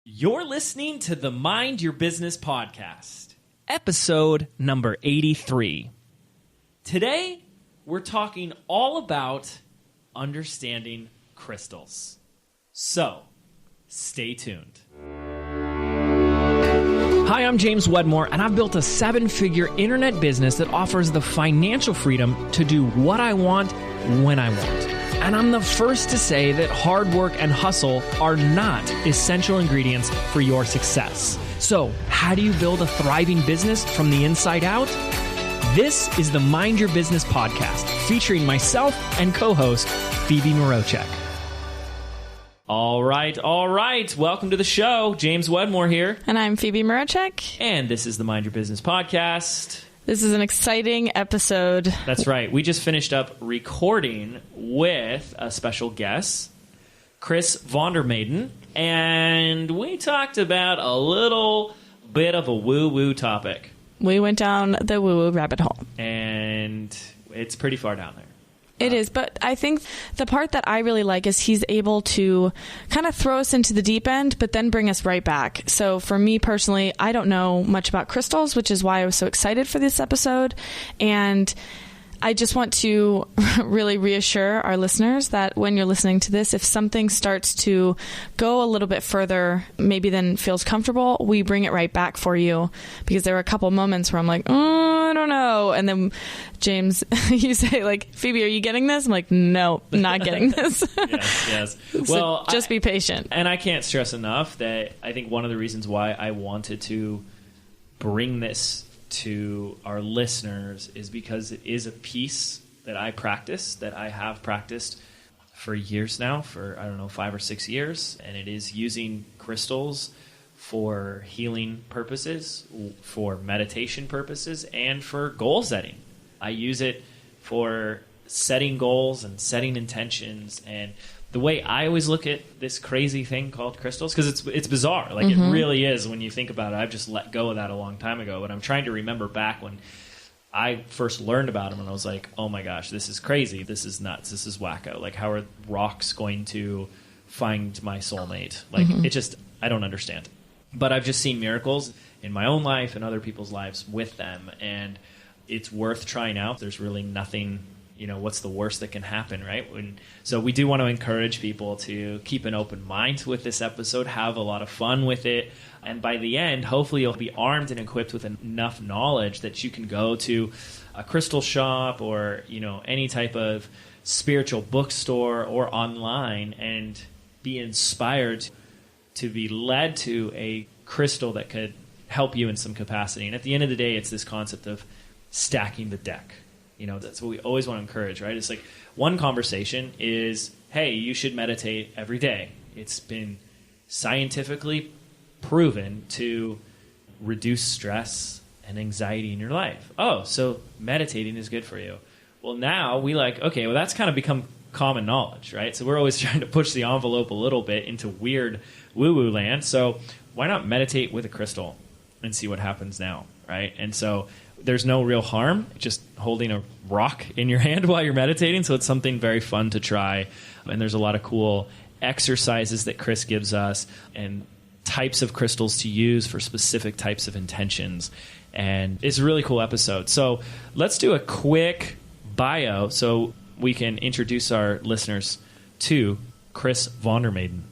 You're listening to the Mind Your Business podcast, episode number 83. Today, we're talking all about understanding crystals. So, stay tuned. Hi, I'm James Wedmore, and I've built a 7-figure internet business that offers the financial freedom to do what I want, when I want. And I'm the first to say that hard work and hustle are not essential ingredients for your success. So, how do you build a thriving business from the inside out? This is the Mind Your Business podcast, featuring myself and co-host Phoebe Mroczek. All right. Welcome to the show. James Wedmore here. And I'm Phoebe Mroczek. And this is the Mind Your Business podcast. This is an exciting episode. That's right. We just finished up recording with a special guest, Chris Mehden, and we talked about a little bit of a woo-woo topic. We went down the woo-woo rabbit hole. And it's pretty far down there. It is, but I think the part that I really like is he's able to kind of throw us into the deep end, but then bring us right back. So for me personally, I don't know much about crystals, which is why I was so excited for this episode. And I just want to really reassure our listeners that when you're listening to this, if something starts to go a little bit further, maybe than feels comfortable, we bring it right back for you. Because there were a couple moments where I'm like, I don't know. And then James, you say like, Phoebe, are you getting this? I'm like, no, not getting this. Yes. So just be patient. And I can't stress enough that I think one of the reasons why I wanted to bring this to our listeners is because it is a piece that I practice, that I have practiced for years now, for, 5 or 6 years. And it is using crystals for healing purposes, for meditation purposes, and for goal setting. I use it for setting goals and setting intentions. And the way I always look at this crazy thing called crystals, because it's bizarre. Like, It really is when you think about it. I've just let go of that a long time ago. But I'm trying to remember back when I first learned about them, and I was like, oh my gosh, this is crazy. This is nuts. This is wacko. Like, how are rocks going to find my soulmate? Like, it just, I don't understand. But I've just seen miracles in my own life and other people's lives with them. And it's worth trying out. There's really nothing, what's the worst that can happen, right? So we do want to encourage people to keep an open mind with this episode, have a lot of fun with it. And by the end, hopefully you'll be armed and equipped with enough knowledge that you can go to a crystal shop or, any type of spiritual bookstore or online and be inspired to be led to a crystal that could help you in some capacity. And at the end of the day, it's this concept of stacking the deck. That's what we always want to encourage, right? It's like one conversation is, hey, you should meditate every day. It's been scientifically proven to reduce stress and anxiety in your life. Oh, so meditating is good for you. Well, now that's kind of become common knowledge, right? So we're always trying to push the envelope a little bit into weird woo-woo land. So why not meditate with a crystal and see what happens now, right? And so there's no real harm just holding a rock in your hand while you're meditating. So it's something very fun to try. And there's a lot of cool exercises that Chris gives us and types of crystals to use for specific types of intentions. And it's a really cool episode. So let's do a quick bio so we can introduce our listeners to Chris Mehden.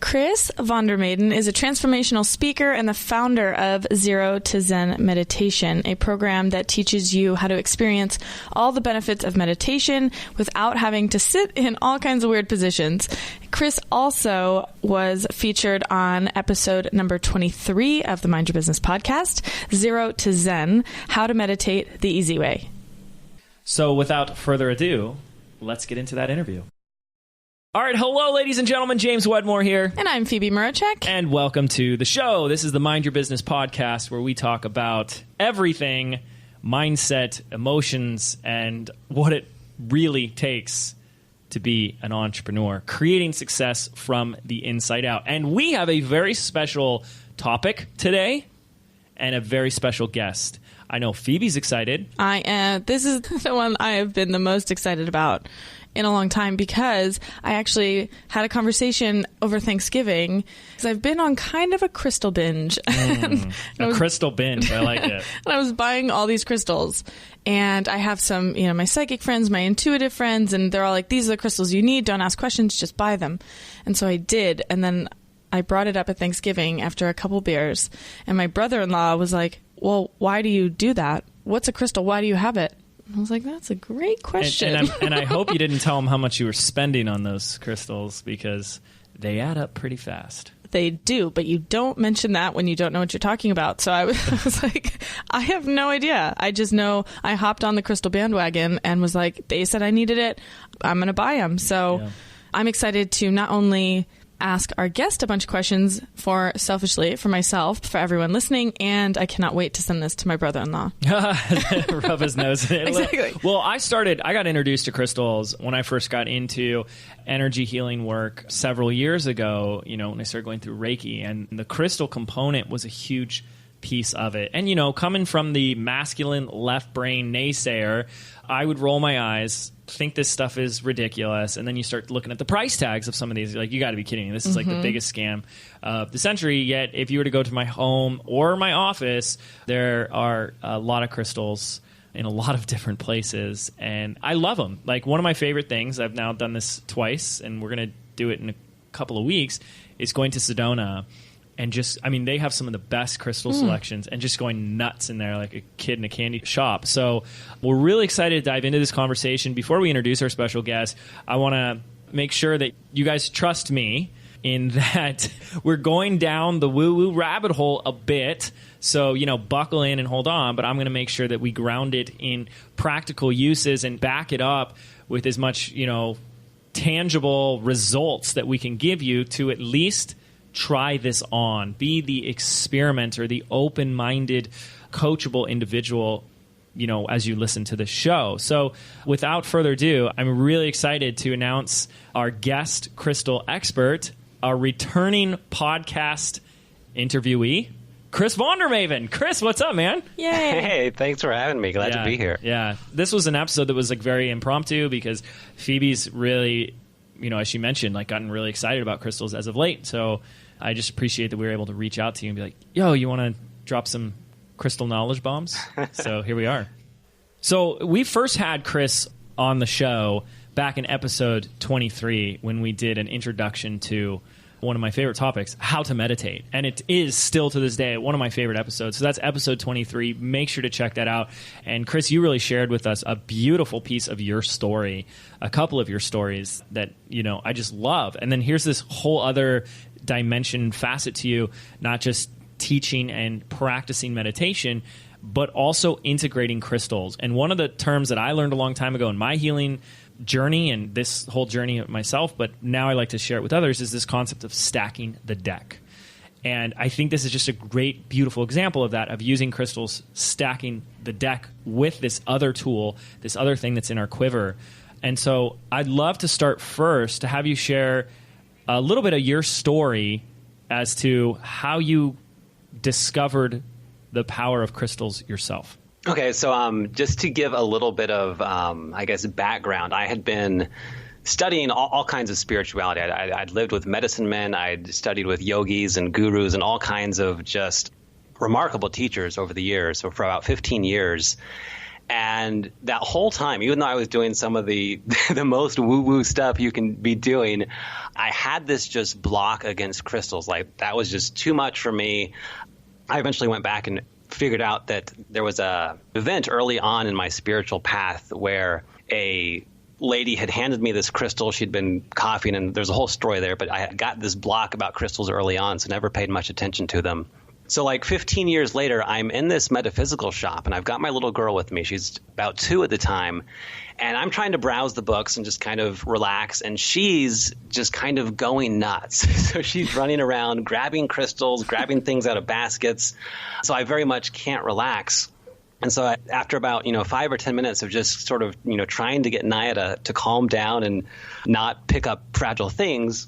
Chris Mehden is a transformational speaker and the founder of Zero to Zen Meditation, a program that teaches you how to experience all the benefits of meditation without having to sit in all kinds of weird positions. Chris also was featured on episode number 23 of the Mind Your Business podcast, Zero to Zen, How to Meditate the Easy Way. So without further ado, let's get into that interview. All right, hello, ladies and gentlemen. James Wedmore here. And I'm Phoebe Mroczek. And welcome to the show. This is the Mind Your Business podcast where we talk about everything, mindset, emotions, and what it really takes to be an entrepreneur, creating success from the inside out. And we have a very special topic today and a very special guest. I know Phoebe's excited. I am. This is the one I have been the most excited about. in a long time, because I actually had a conversation over Thanksgiving, because I've been on kind of a crystal binge. Crystal binge. I like it. And I was buying all these crystals, and I have some, my psychic friends, my intuitive friends, and they're all like, these are the crystals you need. Don't ask questions, just buy them. And so I did. And then I brought it up at Thanksgiving after a couple beers, and my brother-in-law was like, well, why do you do that? What's a crystal? Why do you have it? I was like, that's a great question. And I hope you didn't tell them how much you were spending on those crystals, because they add up pretty fast. They do, but you don't mention that when you don't know what you're talking about. So I was like, I have no idea. I just know I hopped on the crystal bandwagon and was like, they said I needed it. I'm going to buy them. So yeah. I'm excited to not only ask our guest a bunch of questions selfishly for myself, for everyone listening, and I cannot wait to send this to my brother-in-law. Rub his nose in it. Exactly. Well, I got introduced to crystals when I first got into energy healing work several years ago, when I started going through Reiki, and the crystal component was a huge piece of it. And, coming from the masculine left brain naysayer, I would roll my eyes, think this stuff is ridiculous, and then you start looking at the price tags of some of these. You're like, you got to be kidding me. This is like the biggest scam of the century. Yet, if you were to go to my home or my office, there are a lot of crystals in a lot of different places, and I love them. Like, one of my favorite things, I've now done this twice, and we're going to do it in a couple of weeks, is going to Sedona. And they have some of the best crystal selections, and just going nuts in there like a kid in a candy shop. So we're really excited to dive into this conversation. Before we introduce our special guest, I want to make sure that you guys trust me in that we're going down the woo-woo rabbit hole a bit. So, buckle in and hold on. But I'm going to make sure that we ground it in practical uses and back it up with as much, tangible results that we can give you to at least try this on. Be the experimenter, the open-minded, coachable individual, as you listen to the show. So without further ado, I'm really excited to announce our guest crystal expert, our returning podcast interviewee, Chris Vondermaven. Chris, what's up, man? Yay. Hey, thanks for having me. Glad to be here. Yeah. This was an episode that was very impromptu, because Phoebe's really, as she mentioned, gotten really excited about crystals as of late. So I just appreciate that we were able to reach out to you and be like, yo, you want to drop some crystal knowledge bombs? So here we are. So we first had Chris on the show back in episode 23 when we did an introduction to one of my favorite topics, how to meditate. And it is still to this day one of my favorite episodes. So that's episode 23. Make sure to check that out. And Chris, you really shared with us a beautiful piece of your story, a couple of your stories that, I just love. And then here's this whole other dimension, facet to you, not just teaching and practicing meditation, but also integrating crystals. And one of the terms that I learned a long time ago in my healing journey, and this whole journey myself, but now I like to share it with others, is this concept of stacking the deck. And I think this is just a great, beautiful example of that, of using crystals, stacking the deck with this other tool, this other thing that's in our quiver. And so I'd love to start first to have you share a little bit of your story as to how you discovered the power of crystals yourself. Okay, so just to give a little bit of, background, I had been studying all kinds of spirituality. I'd lived with medicine men. I'd studied with yogis and gurus and all kinds of just remarkable teachers over the years, so for about 15 years. And that whole time, even though I was doing some of the most woo-woo stuff you can be doing, I had this just block against crystals. Like, that was just too much for me. I eventually went back and figured out that there was a event early on in my spiritual path where a lady had handed me this crystal. She'd been coughing, and there's a whole story there, but I had got this block about crystals early on, so never paid much attention to them. So 15 years later, I'm in this metaphysical shop, and I've got my little girl with me. She's about 2 at the time, and I'm trying to browse the books and just kind of relax, and she's just kind of going nuts. So she's running around, grabbing crystals, grabbing things out of baskets. So I very much can't relax. And so after about 5 or 10 minutes of just sort of trying to get Naya to calm down and not pick up fragile things,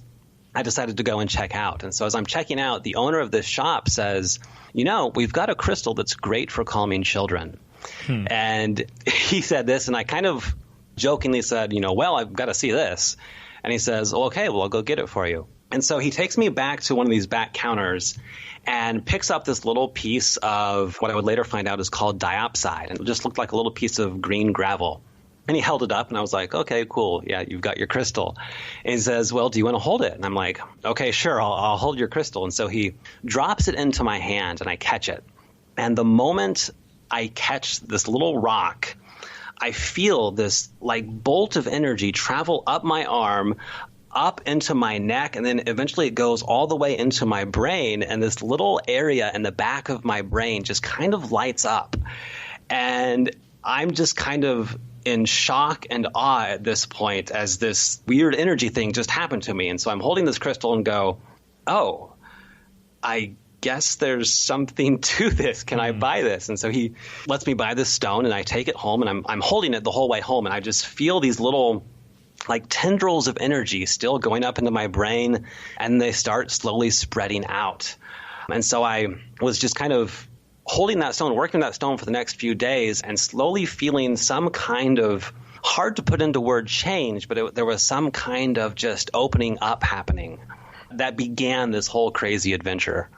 I decided to go and check out. And so as I'm checking out, the owner of this shop says, we've got a crystal that's great for calming children. And he said this, and I kind of jokingly said, well, I've got to see this. And he says, okay, well, I'll go get it for you. And so he takes me back to one of these back counters and picks up this little piece of what I would later find out is called diopside. And it just looked like a little piece of green gravel. And he held it up, and I was like, okay, cool. Yeah, you've got your crystal. And he says, well, do you want to hold it? And I'm like, okay, sure, I'll hold your crystal. And so he drops it into my hand, and I catch it. And the moment I catch this little rock, I feel this like bolt of energy travel up my arm, up into my neck, and then eventually it goes all the way into my brain, and this little area in the back of my brain just kind of lights up. And I'm just kind of in shock and awe at this point as this weird energy thing just happened to me. And so I'm holding this crystal and go, oh, I guess there's something to this. Can I buy this? And so he lets me buy this stone, and I take it home, and I'm holding it the whole way home, and I just feel these little like tendrils of energy still going up into my brain, and they start slowly spreading out. And so I was just kind of holding that stone, working that stone for the next few days, and slowly feeling some kind of, hard to put into word, change, but there was some kind of just opening up happening that began this whole crazy adventure.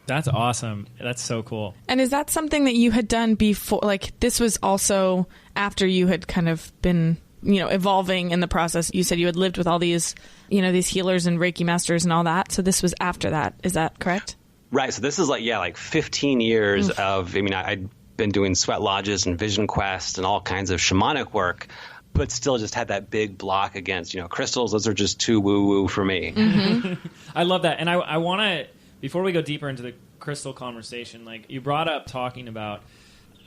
That's awesome. That's so cool. And is that something that you had done before? Like, this was also after you had kind of been, evolving in the process. You said you had lived with all these, these healers and Reiki masters and all that. So this was after that. Is that correct? Right. So this is like 15 years of, I'd been doing sweat lodges and vision quests and all kinds of shamanic work, but still just had that big block against, crystals. Those are just too woo-woo for me. Mm-hmm. I love that. And I want to, before we go deeper into the crystal conversation, like you brought up talking about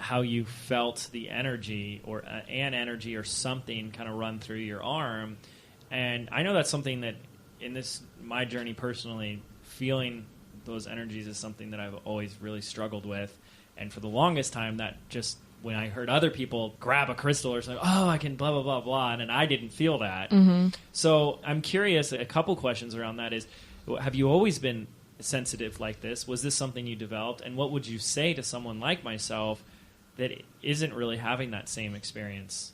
how you felt the energy or an energy or something kind of run through your arm. And I know that's something that in my journey personally, feeling those energies is something that I've always really struggled with. And for the longest time, that just, when I heard other people grab a crystal or something, oh, I can blah, blah, blah, blah, and I didn't feel that. Mm-hmm. So I'm curious, a couple questions around that is, have you always been sensitive like this? Was this something you developed? And what would you say to someone like myself that isn't really having that same experience?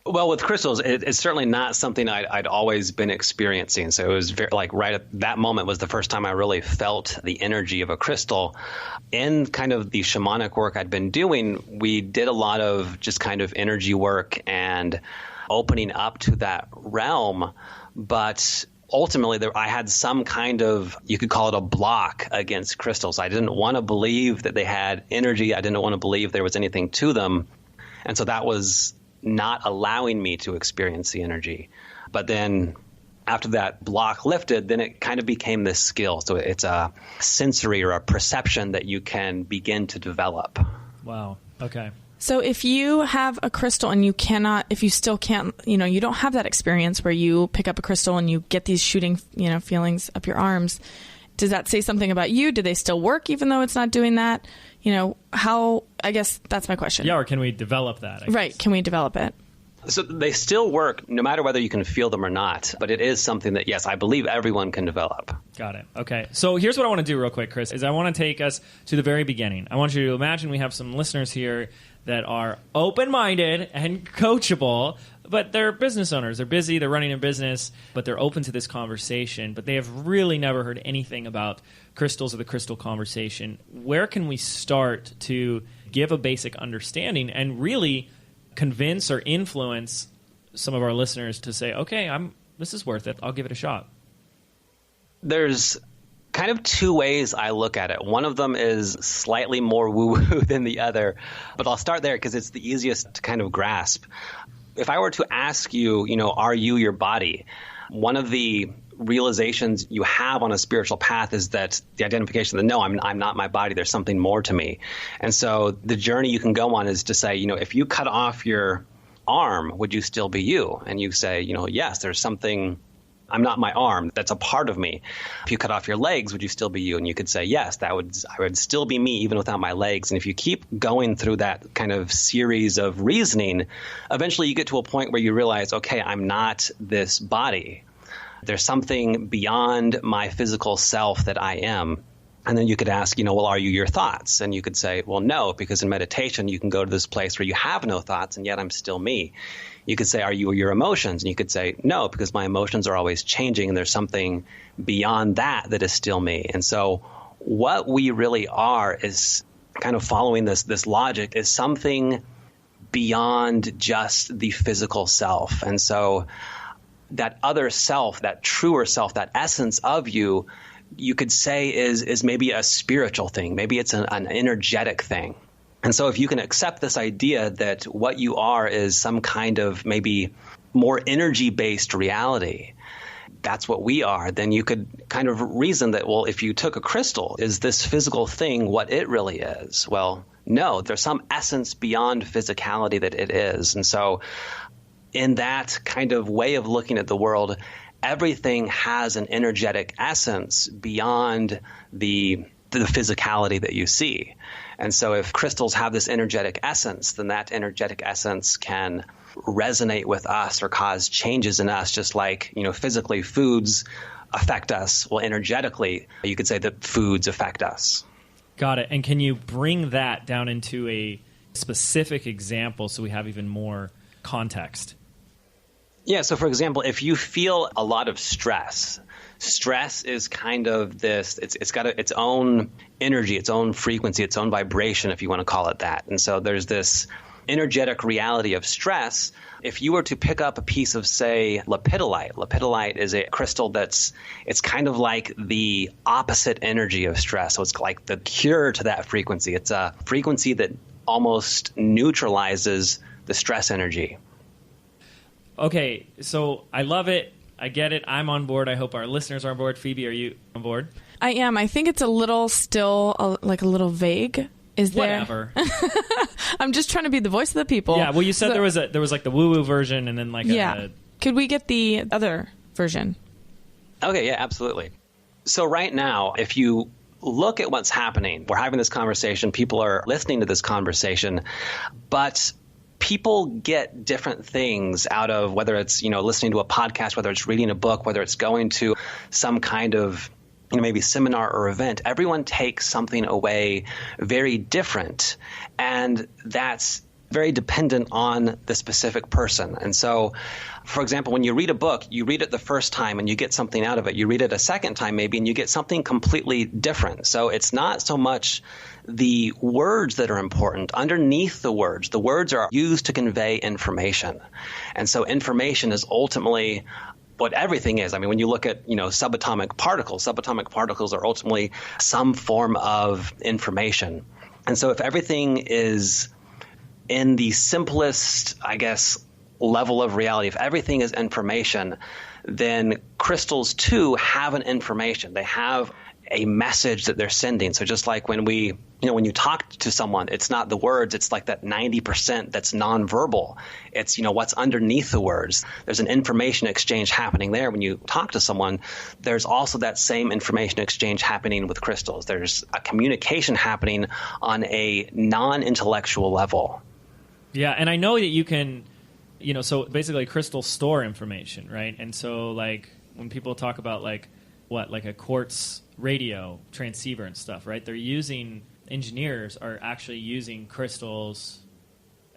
Well, with crystals, it's certainly not something I'd always been experiencing. So it was right at that moment was the first time I really felt the energy of a crystal. In kind of the shamanic work I'd been doing, we did a lot of just kind of energy work and opening up to that realm. But ultimately, I had some kind of, you could call it a block against crystals. I didn't want to believe that they had energy. I didn't want to believe there was anything to them. And so that was not allowing me to experience the energy. But then after that block lifted, then it kind of became this skill. So it's a sensory or a perception that you can begin to develop. Wow. Okay. So if you have a crystal and if you still can't, you don't have that experience where you pick up a crystal and you get these shooting, feelings up your arms, does that say something about you? Do they still work even though it's not doing that? I guess that's my question. Yeah, or can we develop that? Right. Can we develop it? So they still work no matter whether you can feel them or not. But it is something that, yes, I believe everyone can develop. Got it. Okay. So here's what I want to do real quick, Chris, is I want to take us to the very beginning. I want you to imagine we have some listeners here that are open-minded and coachable, but they're business owners. They're busy, they're running a business, but they're open to this conversation, but they have really never heard anything about crystals or the crystal conversation. Where can we start to give a basic understanding and really convince or influence some of our listeners to say, okay, this is worth it. I'll give it a shot? There's kind of two ways I look at it. One of them is slightly more woo-woo than the other, but I'll start there because it's the easiest to kind of grasp. If I were to ask you, are you your body? One of the realizations you have on a spiritual path is that the identification that, no, I'm not my body. There's something more to me. And so the journey you can go on is to say, if you cut off your arm, would you still be you? And you say, yes, there's something. I'm not my arm. That's a part of me. If you cut off your legs, would you still be you? And you could say, yes, I would still be me even without my legs. And if you keep going through that kind of series of reasoning, eventually you get to a point where you realize, okay, I'm not this body. There's something beyond my physical self that I am. And then you could ask, well, are you your thoughts? And you could say, well, no, because in meditation, you can go to this place where you have no thoughts, and yet I'm still me. You could say, are you your emotions? And you could say, no, because my emotions are always changing, and there's something beyond that is still me. And so what we really are is kind of following this logic is something beyond just the physical self. And so that other self, that truer self, that essence of you, you could say is maybe a spiritual thing. Maybe it's an energetic thing. And so if you can accept this idea that what you are is some kind of maybe more energy-based reality, that's what we are, then you could kind of reason that, well, if you took a crystal, is this physical thing what it really is? Well, no, there's some essence beyond physicality that it is. And so in that kind of way of looking at the world, everything has an energetic essence beyond the physicality that you see. And so if crystals have this energetic essence, then that energetic essence can resonate with us or cause changes in us, just like, physically foods affect us. Well, energetically, you could say that foods affect us. Got it. And can you bring that down into a specific example so we have even more context? Yeah. So, for example, if you feel a lot of stress is kind of this, it's got its own energy, its own frequency, its own vibration, if you want to call it that. And so there's this energetic reality of stress. If you were to pick up a piece of, say, lepidolite is a crystal it's kind of like the opposite energy of stress. So it's like the cure to that frequency. It's a frequency that almost neutralizes the stress energy. Okay, so I love it. I get it. I'm on board. I hope our listeners are on board. Phoebe, are you on board? I am. I think it's a little still a little vague. Is there? Whatever. I'm just trying to be the voice of the people. Yeah. Well, you said there was like the woo-woo version, and then like Could we get the other version? Okay. Yeah. Absolutely. So right now, if you look at what's happening, we're having this conversation. People are listening to this conversation, but people get different things out of whether it's, listening to a podcast, whether it's reading a book, whether it's going to some kind of, maybe seminar or event. Everyone takes something away very different. And that's very dependent on the specific person. And so, for example, when you read a book, you read it the first time and you get something out of it. You read it a second time maybe and you get something completely different. So it's not so much the words that are important. Underneath the words are used to convey information. And so information is ultimately what everything is. I mean, when you look at, subatomic particles are ultimately some form of information. And so if everything is in the simplest, I guess, level of reality, if everything is information, then crystals too have an information. They have a message that they're sending. So just like when when you talk to someone, it's not the words, it's like that 90% that's nonverbal. It's, what's underneath the words. There's an information exchange happening there. When you talk to someone, there's also that same information exchange happening with crystals. There's a communication happening on a non-intellectual level. Yeah, and I know that you can, so basically crystals store information, right? And so like when people talk about like a quartz radio transceiver and stuff, right? Engineers are actually using crystals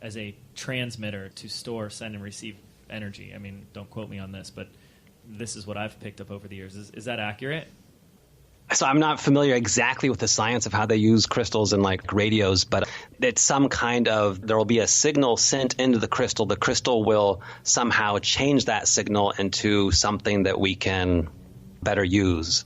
as a transmitter to store, send, and receive energy. I mean, don't quote me on this, but this is what I've picked up over the years. Is that accurate? So I'm not familiar exactly with the science of how they use crystals and like radios, but it's some kind of, there will be a signal sent into the crystal. The crystal will somehow change that signal into something that we can better use.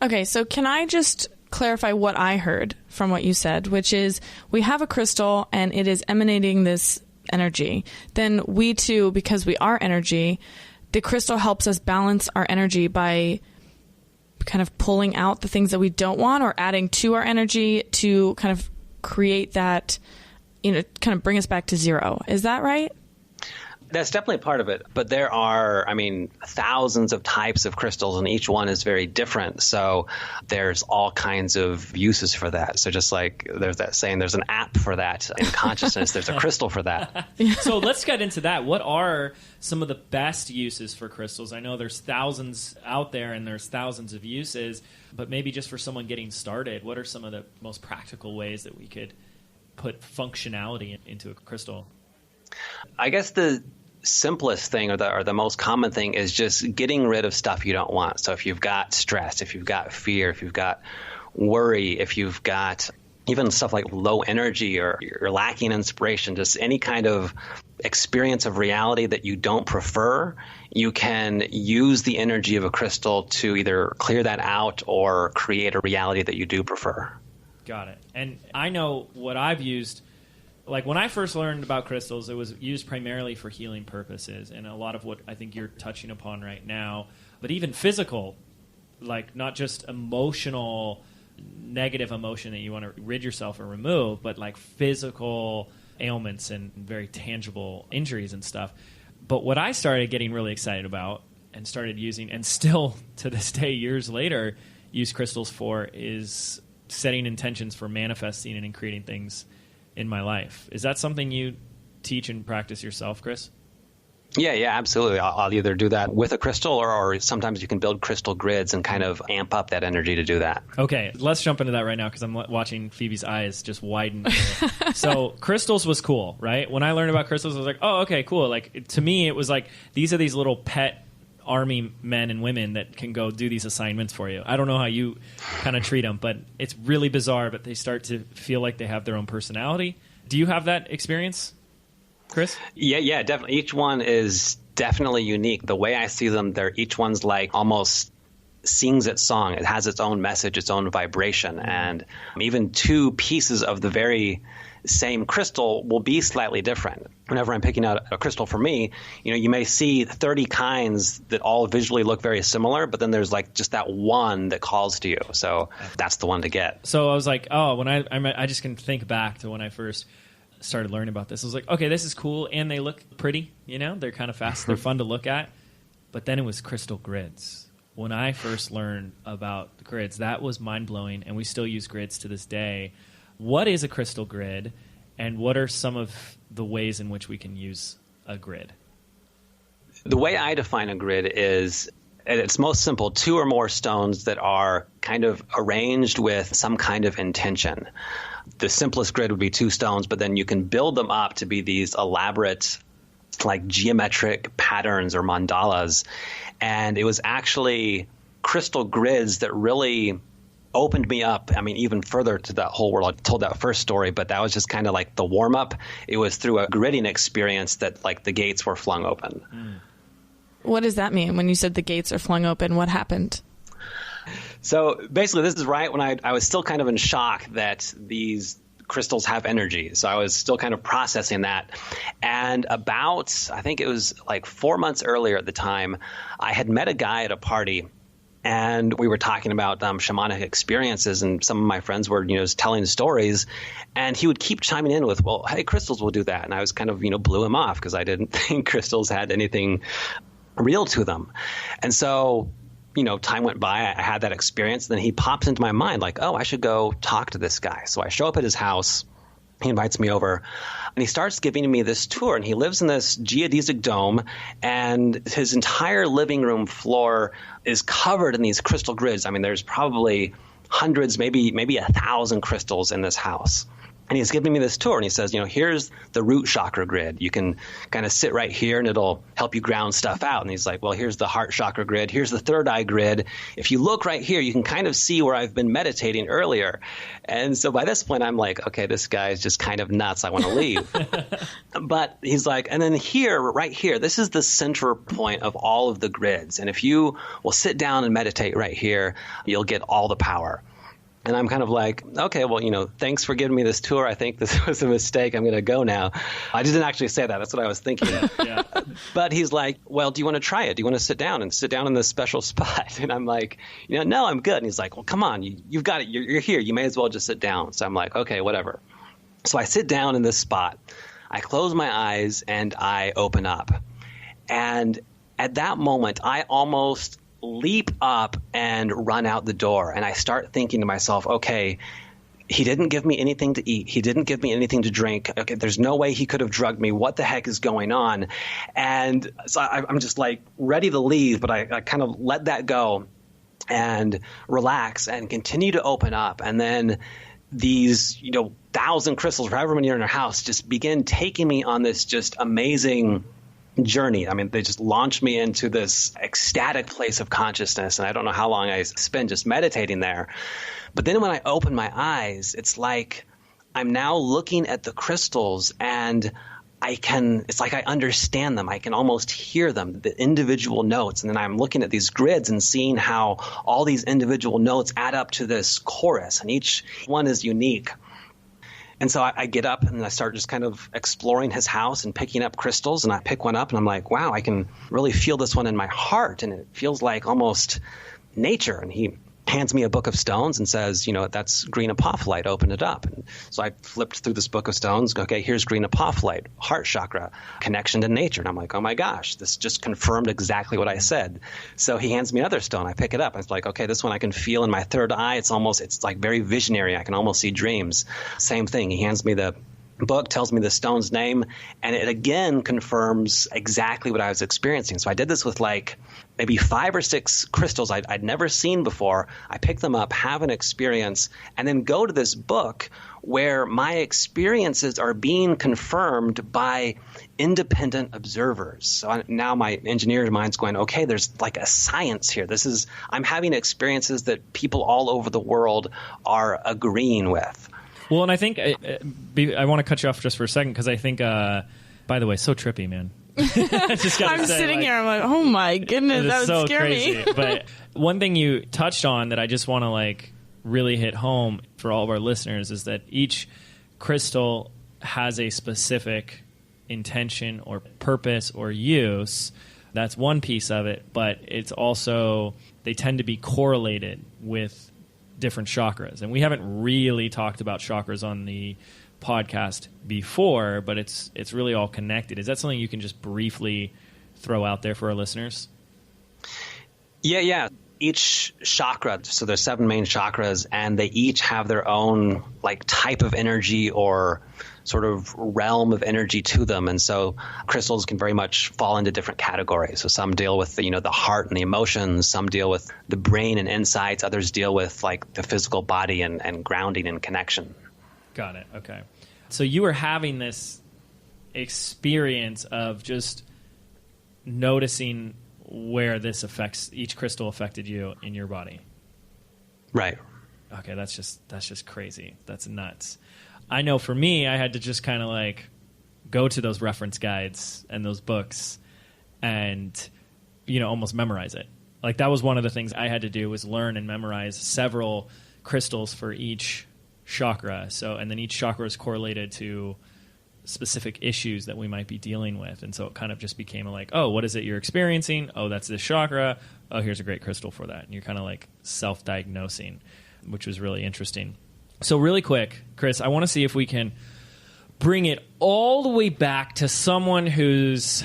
Okay, so can I just clarify what I heard from what you said, which is we have a crystal and it is emanating this energy. Then we too, because we are energy, the crystal helps us balance our energy by kind of pulling out the things that we don't want or adding to our energy to kind of create that, kind of bring us back to zero. Is that right? That's definitely part of it. But there are, thousands of types of crystals, and each one is very different. So there's all kinds of uses for that. So just like there's that saying, there's an app for that in consciousness, there's a crystal for that. So let's get into that. What are some of the best uses for crystals? I know there's thousands out there and there's thousands of uses, but maybe just for someone getting started, what are some of the most practical ways that we could put functionality into a crystal? I guess the simplest thing or the most common thing is just getting rid of stuff you don't want. So if you've got stress, if you've got fear, if you've got worry, if you've got even stuff like low energy or you're lacking inspiration, just any kind of experience of reality that you don't prefer, you can use the energy of a crystal to either clear that out or create a reality that you do prefer. Got it. And I know what I've used. Like when I first learned about crystals, it was used primarily for healing purposes, and a lot of what I think you're touching upon right now, but even physical, like not just emotional, negative emotion that you want to rid yourself or remove, but like physical ailments and very tangible injuries and stuff. But what I started getting really excited about and started using, and still to this day, years later, use crystals for is setting intentions for manifesting and creating things in my life. Is that something you teach and practice yourself, Chris? Yeah, absolutely. I'll either do that with a crystal or sometimes you can build crystal grids and kind of amp up that energy to do that. Okay, let's jump into that right now because I'm watching Phoebe's eyes just widen. So crystals was cool, right? When I learned about crystals, I was like, oh, okay, cool. Like to me, it was like these are these little pet army men and women that can go do these assignments for you. I don't know how you kind of treat them, but it's really bizarre, but they start to feel like they have their own personality. Do you have that experience, Chris? Yeah, definitely. Each one is definitely unique. The way I see them, each one's like almost sings its song. It has its own message, its own vibration. And even two pieces of the very same crystal will be slightly different. Whenever I'm picking out a crystal for me, you may see 30 kinds that all visually look very similar, but then there's like just that one that calls to you. So that's the one to get. So I was like, oh, when I just can think back to when I first started learning about this. I was like, okay, this is cool, and they look pretty. They're kind of fast. They're fun to look at. But then it was crystal grids. When I first learned about the grids, that was mind-blowing, and we still use grids to this day. What is a crystal grid, and what are some of the ways in which we can use a grid? The way I define a grid is, at its most simple, two or more stones that are kind of arranged with some kind of intention. The simplest grid would be two stones, but then you can build them up to be these elaborate, like geometric patterns or mandalas. And it was actually crystal grids that really opened me up, even further to that whole world. I told that first story, but that was just kind of like the warm-up. It was through a gridding experience that like the gates were flung open. What does that mean when you said the gates are flung open? What happened? So basically, this is right when I was still kind of in shock that these crystals have energy. So I was still kind of processing that. And about, I think it was like 4 months earlier at the time, I had met a guy at a party. And we were talking about shamanic experiences, and some of my friends were, telling stories. And he would keep chiming in with, well, hey, crystals will do that. And I was kind of, blew him off because I didn't think crystals had anything real to them. And so, time went by. I had that experience. And then he pops into my mind like, oh, I should go talk to this guy. So I show up at his house. He invites me over, and he starts giving me this tour. And he lives in this geodesic dome, and his entire living room floor is covered in these crystal grids. There's probably hundreds, maybe 1,000 crystals in this house. And he's giving me this tour, and he says, here's the root chakra grid. You can kind of sit right here, and it'll help you ground stuff out. And he's like, well, here's the heart chakra grid. Here's the third eye grid. If you look right here, you can kind of see where I've been meditating earlier. And so by this point, I'm like, okay, this guy is just kind of nuts. I want to leave. But he's like, and then here, right here, this is the center point of all of the grids. And if you will sit down and meditate right here, you'll get all the power. And I'm kind of like, okay, well, thanks for giving me this tour. I think this was a mistake. I'm going to go now. I didn't actually say that. That's what I was thinking. Yeah. But he's like, well, do you want to try it? Do you want to sit down in this special spot? And I'm like, no, I'm good. And he's like, well, come on, you've got it. You're here. You may as well just sit down. So I'm like, okay, whatever. So I sit down in this spot. I close my eyes and I open up. And at that moment, I almost leap up and run out the door. And I start thinking to myself, okay, he didn't give me anything to eat. He didn't give me anything to drink. Okay, there's no way he could have drugged me. What the heck is going on? And so I'm just like ready to leave, but I kind of let that go and relax and continue to open up. And then these, 1,000 crystals, or however many are in our house, just begin taking me on this just amazing journey. I mean, they just launched me into this ecstatic place of consciousness. And I don't know how long I spent just meditating there. But then when I open my eyes, it's like I'm now looking at the crystals and it's like I understand them. I can almost hear them, the individual notes. And then I'm looking at these grids and seeing how all these individual notes add up to this chorus, and each one is unique. And so I get up and I start just kind of exploring his house and picking up crystals, and I pick one up and I'm like, wow, I can really feel this one in my heart, and it feels like almost nature. And he hands me a book of stones and says, that's green apophyllite, open it up. And so I flipped through this book of stones. Okay, here's green apophyllite, heart chakra, connection to nature. And I'm like, oh my gosh, this just confirmed exactly what I said. So he hands me another stone. I pick it up. It's like, okay, this one I can feel in my third eye. It's like very visionary. I can almost see dreams. Same thing. He hands me the book, tells me the stone's name, and it again confirms exactly what I was experiencing. So I did this with like maybe 5 or 6 crystals I'd never seen before. I pick them up, have an experience, and then go to this book where my experiences are being confirmed by independent observers. So now my engineer mind's going, okay, there's like a science here. I'm having experiences that people all over the world are agreeing with. Well, and I think I want to cut you off just for a second, because I think, by the way, so trippy, man. I'm sitting here, I'm like, oh my goodness, that would so scare crazy. me. But one thing you touched on that I just want to really hit home for all of our listeners is that each crystal has a specific intention or purpose or use. That's one piece of it, but it's also, they tend to be correlated with different chakras. And we haven't really talked about chakras on the podcast before, but it's really all connected. Is that something you can just briefly throw out there for our listeners? Yeah. Each chakra, so there's 7 main chakras, and they each have their own type of energy or sort of realm of energy to them. And so crystals can very much fall into different categories. So some deal with the heart and the emotions, some deal with the brain and insights, others deal with the physical body and grounding and connection. Got it. Okay. So you were having this experience of just noticing where each crystal affected you in your body. Right. Okay, that's just crazy. That's nuts. I know for me, I had to just kind of go to those reference guides and those books and, almost memorize it. That was one of the things I had to do, was learn and memorize several crystals for each chakra. And then each chakra is correlated to specific issues that we might be dealing with. And so it kind of just became oh, what is it you're experiencing? Oh, that's this chakra. Oh, here's a great crystal for that. And you're kind of self-diagnosing, which was really interesting. So really quick, Chris, I want to see if we can bring it all the way back to someone who's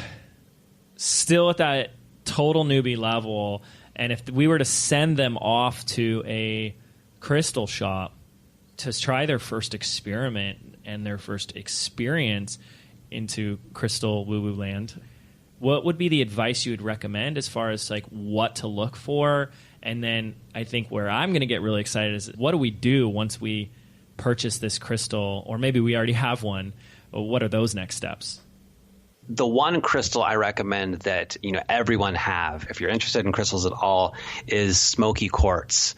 still at that total newbie level. And if we were to send them off to a crystal shop to try their first experiment and their first experience into crystal woo-woo land, what would be the advice you would recommend as far as what to look for? And then I think where I'm going to get really excited is, what do we do once we purchase this crystal, or maybe we already have one? What are those next steps? The one crystal I recommend that everyone have, if you're interested in crystals at all, is smoky quartz.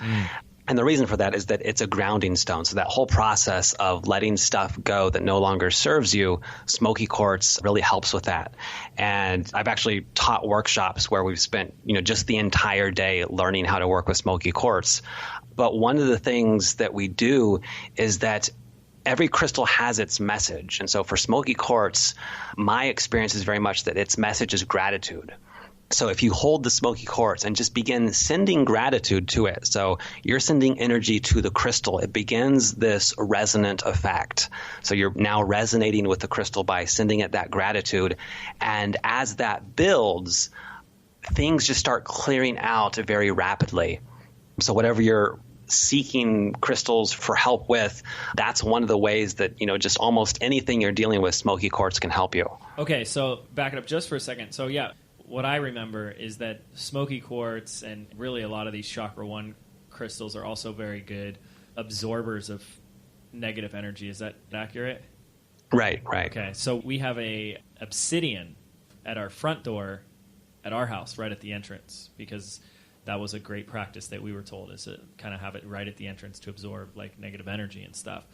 And the reason for that is that it's a grounding stone. So that whole process of letting stuff go that no longer serves you, smoky quartz really helps with that. And I've actually taught workshops where we've spent, just the entire day learning how to work with smoky quartz. But one of the things that we do is that every crystal has its message. And so for smoky quartz, my experience is very much that its message is gratitude. So if you hold the smoky quartz and just begin sending gratitude to it, so you're sending energy to the crystal, it begins this resonant effect. So you're now resonating with the crystal by sending it that gratitude. And as that builds, things just start clearing out very rapidly. So whatever you're seeking crystals for help with, that's one of the ways that, just almost anything you're dealing with, smoky quartz can help you. Okay, so back it up just for a second. So yeah, what I remember is that smoky quartz and really a lot of these chakra 1 crystals are also very good absorbers of negative energy. Is that accurate? Right. Okay, so we have a obsidian at our front door at our house right at the entrance, because that was a great practice that we were told, is to kind of have it right at the entrance to absorb like negative energy and stuff.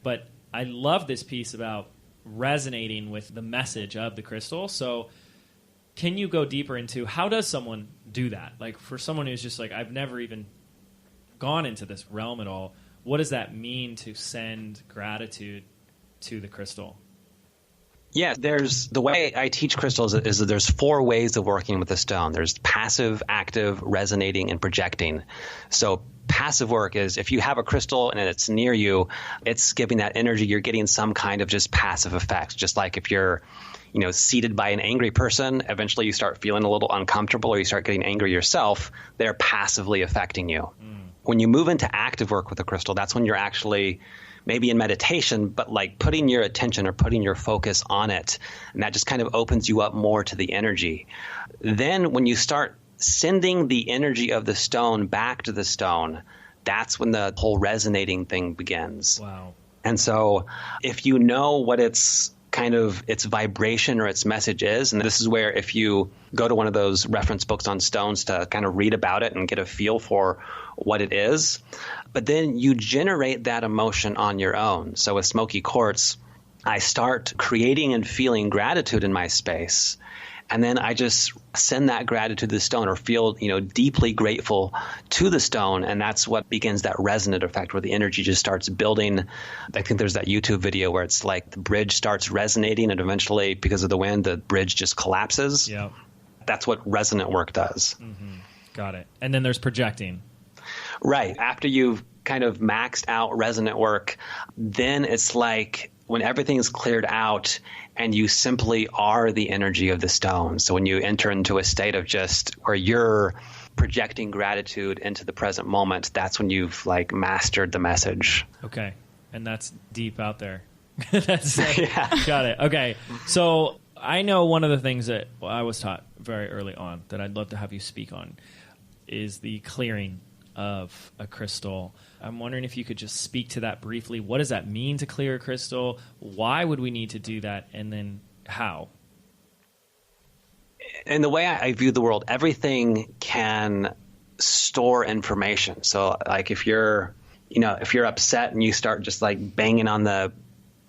But I love this piece about resonating with the message of the crystal. So can you go deeper into how does someone do that? Like for someone who's just like, I've never even gone into this realm at all, what does that mean to send gratitude to the crystal? Yeah, the way I teach crystals is that there's 4 ways of working with a stone. There's passive, active, resonating, and projecting. So passive work is if you have a crystal and it's near you, it's giving that energy, you're getting some kind of just passive effects. Just like if you're seated by an angry person, eventually you start feeling a little uncomfortable or you start getting angry yourself, they're passively affecting you. When you move into active work with a crystal, that's when you're actually maybe in meditation, but like putting your attention or putting your focus on it. And that just kind of opens you up more to the energy. Then when you start sending the energy of the stone back to the stone, that's when the whole resonating thing begins. Wow. And so if you know what its vibration or its message is, and this is where if you go to one of those reference books on stones to kind of read about it and get a feel for what it is, but then you generate that emotion on your own. So with smoky quartz, I start creating and feeling gratitude in my space. And then I just send that gratitude to the stone or feel, deeply grateful to the stone. And that's what begins that resonant effect where the energy just starts building. I think there's that YouTube video where it's like the bridge starts resonating and eventually, because of the wind, the bridge just collapses. Yeah. That's what resonant work does. Mm-hmm. Got it. And then there's projecting. Right. After you've kind of maxed out resonant work, then it's like when everything is cleared out and you simply are the energy of the stone. So when you enter into a state of just where you're projecting gratitude into the present moment, that's when you've like mastered the message. Okay. And that's deep out there. That's yeah. Got it. Okay. So I know one of the things that I was taught very early on that I'd love to have you speak on is the clearing of a crystal. I'm wondering if you could just speak to that briefly. What does that mean to clear a crystal? Why would we need to do that? And then how? In the way I view the world, everything can store information. So like if you're upset and you start just like banging on the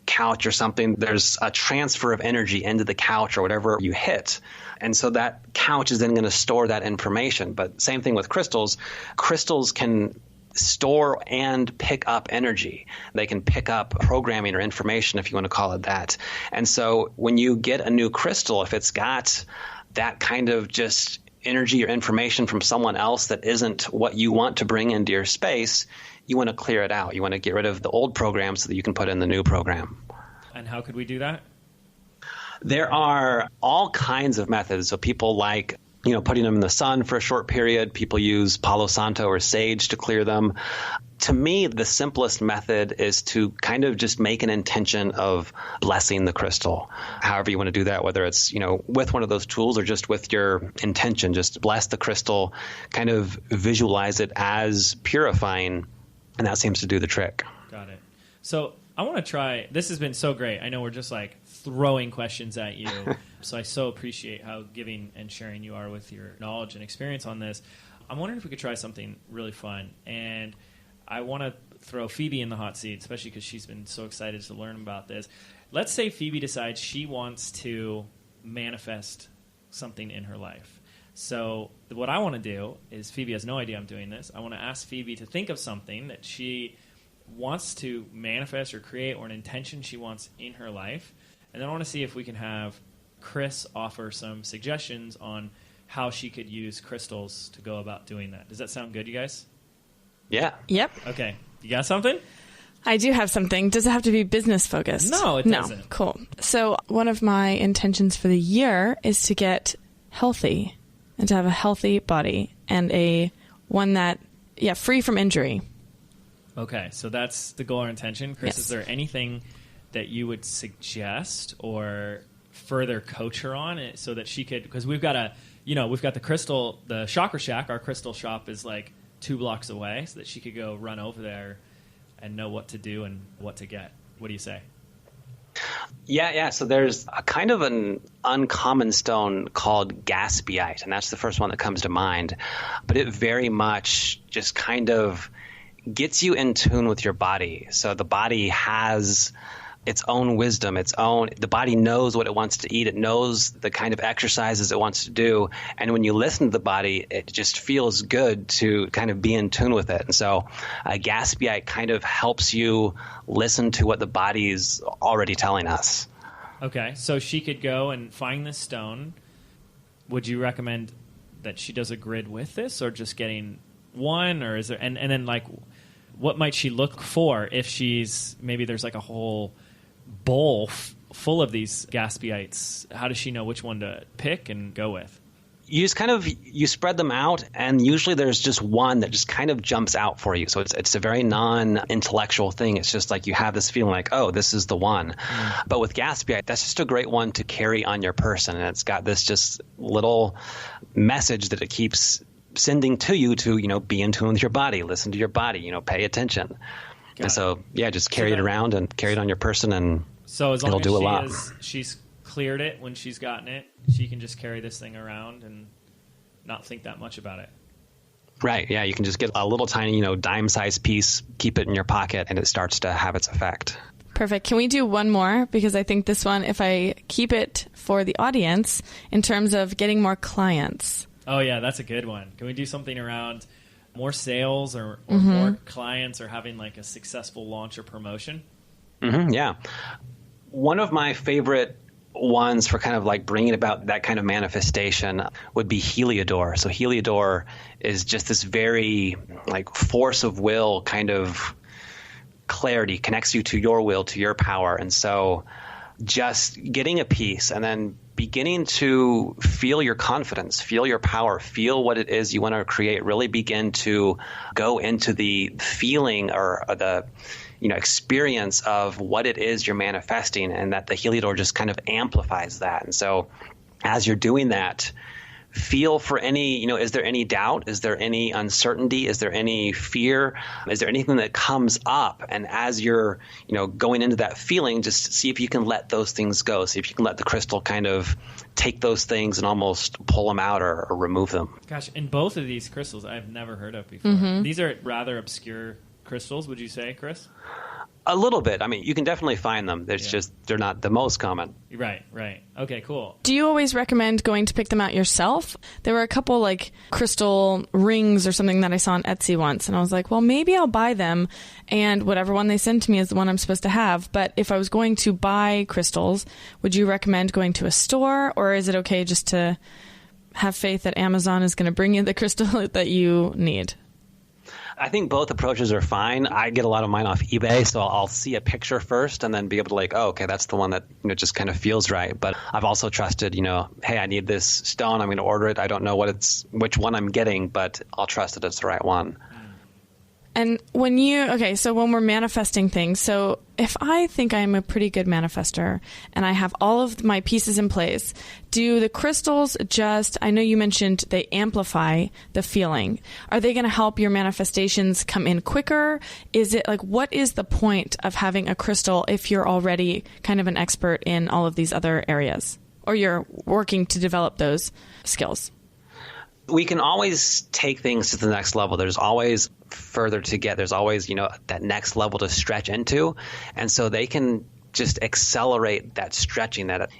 couch or something, there's a transfer of energy into the couch or whatever you hit. And so that couch is then going to store that information. But same thing with crystals. Crystals can store and pick up energy. They can pick up programming or information, if you want to call it that. And so when you get a new crystal, if it's got that kind of just energy or information from someone else that isn't what you want to bring into your space, you want to clear it out. You want to get rid of the old program so that you can put in the new program. And how could we do that? There are all kinds of methods. So people like, putting them in the sun for a short period. People use Palo Santo or sage to clear them. To me, the simplest method is to kind of just make an intention of blessing the crystal. However you want to do that, whether it's, with one of those tools or just with your intention, just bless the crystal, kind of visualize it as purifying, and that seems to do the trick. Got it. So I want to try, this has been so great. I know we're just like throwing questions at you. So I so appreciate how giving and sharing you are with your knowledge and experience on this. I'm wondering if we could try something really fun. And I want to throw Phoebe in the hot seat, especially because she's been so excited to learn about this. Let's say Phoebe decides she wants to manifest something in her life. So what I want to do is, Phoebe has no idea I'm doing this. I want to ask Phoebe to think of something that she wants to manifest or create, or an intention she wants in her life. And then I want to see if we can have Chris offer some suggestions on how she could use crystals to go about doing that. Does that sound good, you guys? Yeah. Yep. Okay. You got something? I do have something. Does it have to be business focused? No, it doesn't. No. Cool. So one of my intentions for the year is to get healthy and to have a healthy body and one that, free from injury. Okay. So that's the goal or intention. Chris, Yes. Is there anything that you would suggest or further coach her on it so that she could, because we've got the crystal, the Chakra Shack, our crystal shop is like 2 blocks away, so that she could go run over there and know what to do and what to get. What do you say? Yeah. So there's a kind of an uncommon stone called gaspiite, and that's the first one that comes to mind. But it very much just kind of gets you in tune with your body. So the body has its own wisdom, the body knows what it wants to eat. It knows the kind of exercises it wants to do. And when you listen to the body, it just feels good to kind of be in tune with it. And so gaspiite kind of helps you listen to what the body's already telling us. Okay. So she could go and find this stone. Would you recommend that she does a grid with this, or just getting one, or is there, and then like, what might she look for if maybe there's like a whole bowl full of these gaspiites? How does she know which one to pick and go with? You just you spread them out, and usually there's just one that just kind of jumps out for you. So it's a very non-intellectual thing. It's just like you have this feeling like, oh, this is the one. But with gaspiite, that's just a great one to carry on your person, and it's got this just little message that it keeps sending to you to, be in tune with your body, listen to your body, pay attention. And so, just carry it around and carry it on your person, and so as long it'll do a lot. She's cleared it when she's gotten it, she can just carry this thing around and not think that much about it. Right. Yeah. You can just get a little tiny, dime-sized piece, keep it in your pocket, and it starts to have its effect. Perfect. Can we do one more? Because I think this one, if I keep it for the audience in terms of getting more clients. Oh, yeah, that's a good one. Can we do something around more sales or more clients, or having like a successful launch or promotion? Yeah. One of my favorite ones for kind of like bringing about that kind of manifestation would be Heliodor. So Heliodor is just this very like force of will kind of clarity, connects you to your will, to your power. And so just getting a piece and then beginning to feel your confidence, feel your power, feel what it is you want to create, really begin to go into the feeling or the experience of what it is you're manifesting, and that the Heliodor just kind of amplifies that. And so as you're doing that, feel for any, is there any doubt? Is there any uncertainty? Is there any fear? Is there anything that comes up? And as you're, going into that feeling, just see if you can let those things go. See if you can let the crystal kind of take those things and almost pull them out or remove them. Gosh, and both of these crystals I've never heard of before. These are rather obscure crystals, would you say, Chris? A little bit. I mean, you can definitely find them. It's just they're not the most common. Right. Okay, cool. Do you always recommend going to pick them out yourself? There were a couple like crystal rings or something that I saw on Etsy once, and I was like, well, maybe I'll buy them, and whatever one they send to me is the one I'm supposed to have. But if I was going to buy crystals, would you recommend going to a store, or is it okay just to have faith that Amazon is going to bring you the crystal that you need? I think both approaches are fine. I get a lot of mine off eBay, so I'll see a picture first and then be able to like, oh, okay, that's the one that just kind of feels right. But I've also trusted, hey, I need this stone. I'm going to order it. I don't know which one I'm getting, but I'll trust that it's the right one. And when we're manifesting things, so if I think I'm a pretty good manifester and I have all of my pieces in place, do the crystals I know you mentioned they amplify the feeling. Are they going to help your manifestations come in quicker? Is it like, what is the point of having a crystal if you're already kind of an expert in all of these other areas, or you're working to develop those skills? We can always take things to the next level. There's always further to get. There's always, that next level to stretch into. And so they can just accelerate that stretching, that,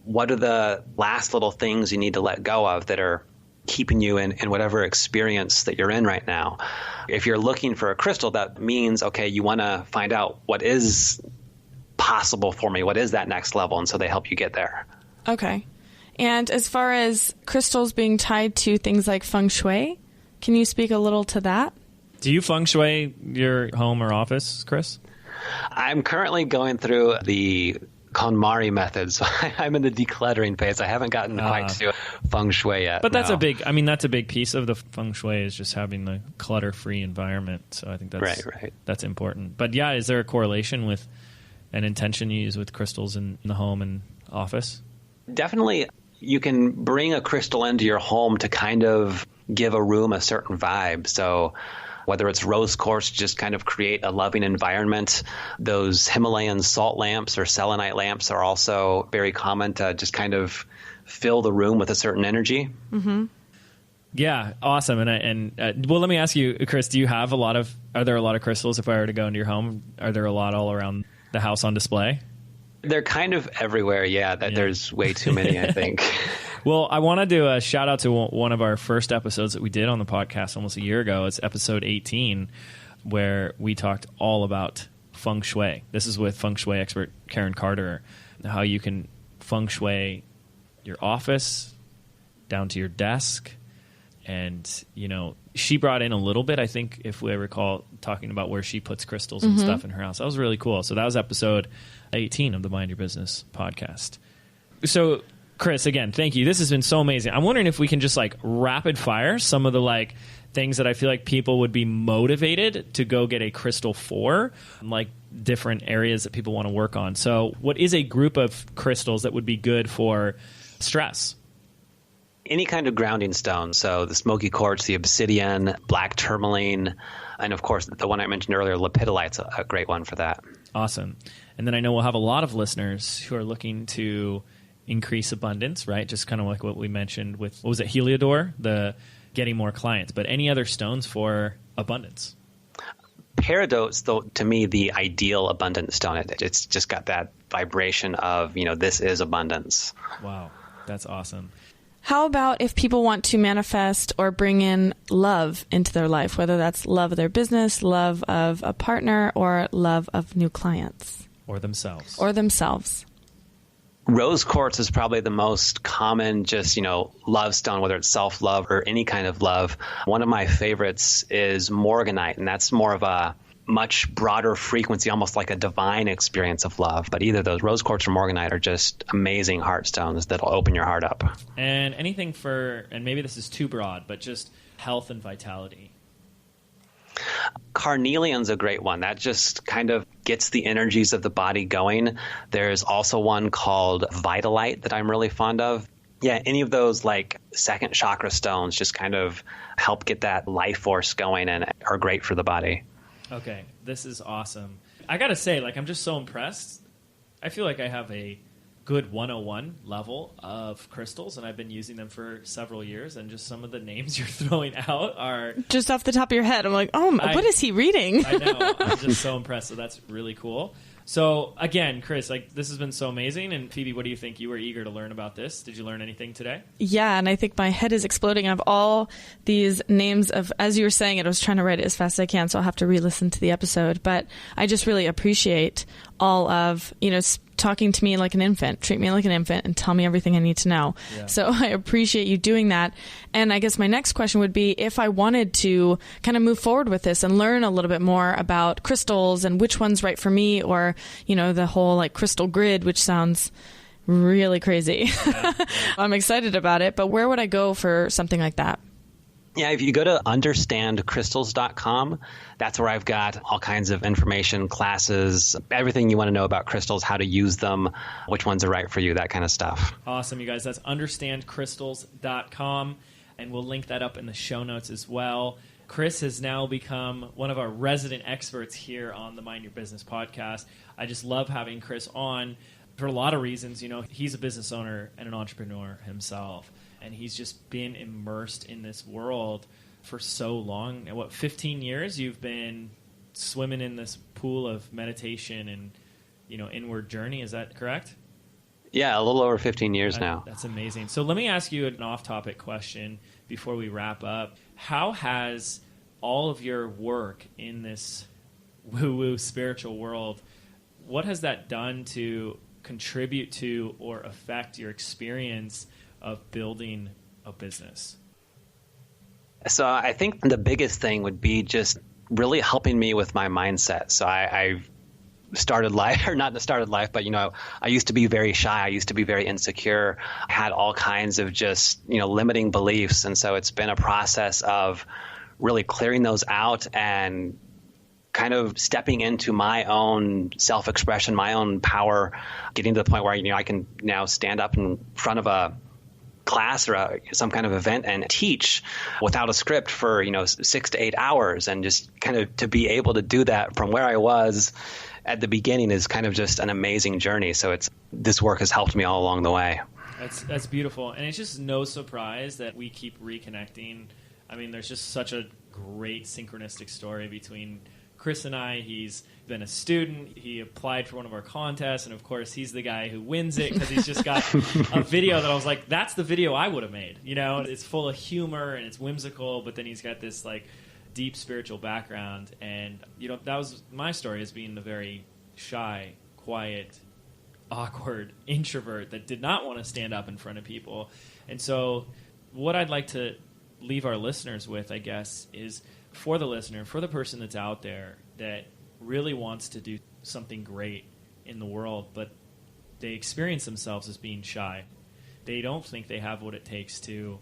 what are the last little things you need to let go of that are keeping you in whatever experience that you're in right now. If you're looking for a crystal, that means, okay, you want to find out what is possible for me. What is that next level? And so they help you get there. Okay. And as far as crystals being tied to things like feng shui, can you speak a little to that? Do you feng shui your home or office, Chris? I'm currently going through the KonMari method, so I'm in the decluttering phase. I haven't gotten quite to feng shui yet. But that's a big piece of the feng shui is just having the clutter-free environment. So I think that's that's important. But yeah, is there a correlation with an intention you use with crystals in the home and office? Definitely. You can bring a crystal into your home to kind of give a room a certain vibe. So whether it's rose quartz, just kind of create a loving environment. Those Himalayan salt lamps or selenite lamps are also very common to just kind of fill the room with a certain energy. Mm-hmm. Yeah, awesome. Well, let me ask you, Chris, are there a lot of crystals if I were to go into your home? Are there a lot all around the house on display? They're kind of everywhere, There's way too many, I think. Well, I want to do a shout out to one of our first episodes that we did on the podcast almost a year ago. It's episode 18, where we talked all about feng shui. This is with feng shui expert Karen Carter, how you can feng shui your office down to your desk. And, she brought in a little bit, I think, if we recall, talking about where she puts crystals and stuff in her house. That was really cool. So that was episode 18 of the Mind Your Business podcast. So, Chris, again, thank you. This has been so amazing. I'm wondering if we can just rapid fire some of the things that I feel like people would be motivated to go get a crystal for, different areas that people want to work on. So what is a group of crystals that would be good for stress? Any kind of grounding stone. So the smoky quartz, the obsidian, black tourmaline, and of course the one I mentioned earlier, lepidolite's a great one for that. Awesome. And then I know we'll have a lot of listeners who are looking to increase abundance, right? Just kind of like what we mentioned with, what was it, Heliodor, the getting more clients. But any other stones for abundance? Peridote's, though, to me, the ideal abundant stone. It's just got that vibration of, this is abundance. Wow, that's awesome. How about if people want to manifest or bring in love into their life, whether that's love of their business, love of a partner, or love of new clients? Or themselves. Rose quartz is probably the most common love stone, whether it's self-love or any kind of love. One of my favorites is morganite, and that's more of a much broader frequency, almost like a divine experience of love. But either those, rose quartz or morganite, are just amazing heart stones that'll open your heart up. And anything for, and maybe this is too broad, but just health and vitality. Carnelian's a great one. That just kind of gets the energies of the body going. There's also one called Vitalite that I'm really fond of. Yeah, any of those second chakra stones just kind of help get that life force going and are great for the body. Okay, this is awesome. I got to say, I'm just so impressed. I feel like I have a good 101 level of crystals, and I've been using them for several years, and just some of the names you're throwing out are... Just off the top of your head, I'm like, what is he reading? I know. I'm just so impressed, so that's really cool. So, again, Chris, this has been so amazing, and Phoebe, what do you think? You were eager to learn about this. Did you learn anything today? Yeah, and I think my head is exploding. I have all these names of, as you were saying it, I was trying to write it as fast as I can, so I'll have to re-listen to the episode, but I just really appreciate all of, talking to me like an infant, treat me like an infant, and tell me everything I need to know. Yeah. So I appreciate you doing that. And I guess my next question would be, if I wanted to kind of move forward with this and learn a little bit more about crystals and which one's right for me, or, the whole crystal grid, which sounds really crazy. Yeah. I'm excited about it, but where would I go for something like that? Yeah, if you go to understandcrystals.com, that's where I've got all kinds of information, classes, everything you want to know about crystals, how to use them, which ones are right for you, that kind of stuff. Awesome, you guys. That's understandcrystals.com, and we'll link that up in the show notes as well. Chris has now become one of our resident experts here on the Mind Your Business podcast. I just love having Chris on for a lot of reasons. He's a business owner and an entrepreneur himself. And he's just been immersed in this world for so long. And 15 years you've been swimming in this pool of meditation and, inward journey. Is that correct? Yeah, a little over 15 years now. That's amazing. So let me ask you an off-topic question before we wrap up. How has all of your work in this woo-woo spiritual world, what has that done to contribute to or affect your experience of building a business? So I think the biggest thing would be just really helping me with my mindset. So I started life, or not started life, but, I used to be very shy. I used to be very insecure. I had all kinds of just, limiting beliefs. And so it's been a process of really clearing those out and kind of stepping into my own self-expression, my own power, getting to the point where, I can now stand up in front of a class or some kind of event and teach without a script for, 6 to 8 hours. And just kind of to be able to do that from where I was at the beginning is kind of just an amazing journey. So this work has helped me all along the way. That's beautiful. And it's just no surprise that we keep reconnecting. I mean, there's just such a great synchronistic story between Chris and I. He's been a student. He applied for one of our contests, and of course, he's the guy who wins it because he's just got a video that I was like, that's the video I would have made. It's full of humor and it's whimsical, but then he's got this like deep spiritual background. And that was my story, as being the very shy, quiet, awkward introvert that did not want to stand up in front of people. And so what I'd like to leave our listeners with, I guess, is for the listener, for the person that's out there that really wants to do something great in the world, but they experience themselves as being shy. They don't think they have what it takes to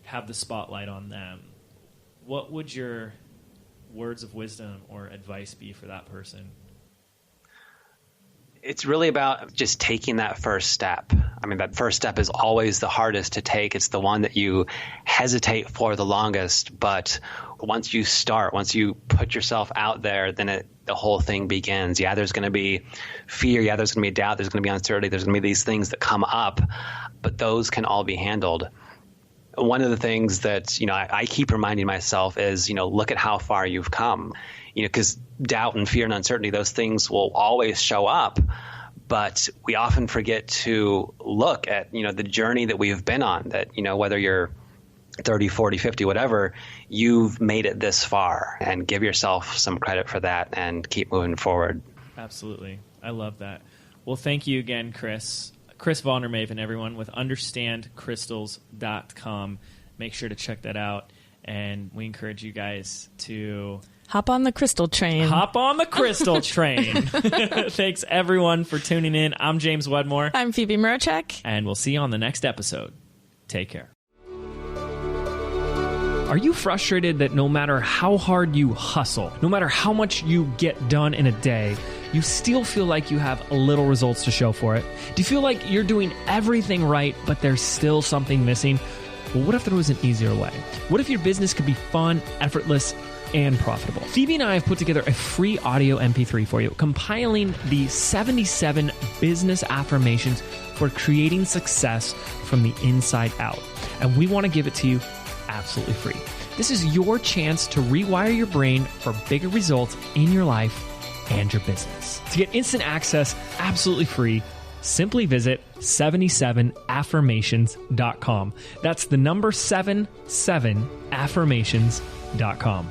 have the spotlight on them. What would your words of wisdom or advice be for that person? It's really about just taking that first step. I mean, that first step is always the hardest to take. It's the one that you hesitate for the longest. But once you start, once you put yourself out there, then the whole thing begins. Yeah, there's going to be fear. Yeah, there's going to be doubt. There's going to be uncertainty. There's going to be these things that come up. But those can all be handled. One of the things that, I keep reminding myself is, look at how far you've come. Because doubt and fear and uncertainty, those things will always show up. But we often forget to look at, the journey that we've been on, that, whether you're 30, 40, 50, whatever, you've made it this far, and give yourself some credit for that and keep moving forward. Absolutely. I love that. Well, thank you again, Chris. Chris Vondermaven, everyone, with understandcrystals.com. Make sure to check that out. And we encourage you guys to hop on the crystal train. Hop on the crystal train. Thanks, everyone, for tuning in. I'm James Wedmore. I'm Phoebe Mroczek. And we'll see you on the next episode. Take care. Are you frustrated that no matter how hard you hustle, no matter how much you get done in a day, you still feel like you have little results to show for it? Do you feel like you're doing everything right, but there's still something missing? Well, what if there was an easier way? What if your business could be fun, effortless, and profitable? Phoebe and I have put together a free audio MP3 for you, compiling the 77 business affirmations for creating success from the inside out. And we want to give it to you absolutely free. This is your chance to rewire your brain for bigger results in your life and your business. To get instant access absolutely free, simply visit 77affirmations.com. That's the number 77affirmations.com.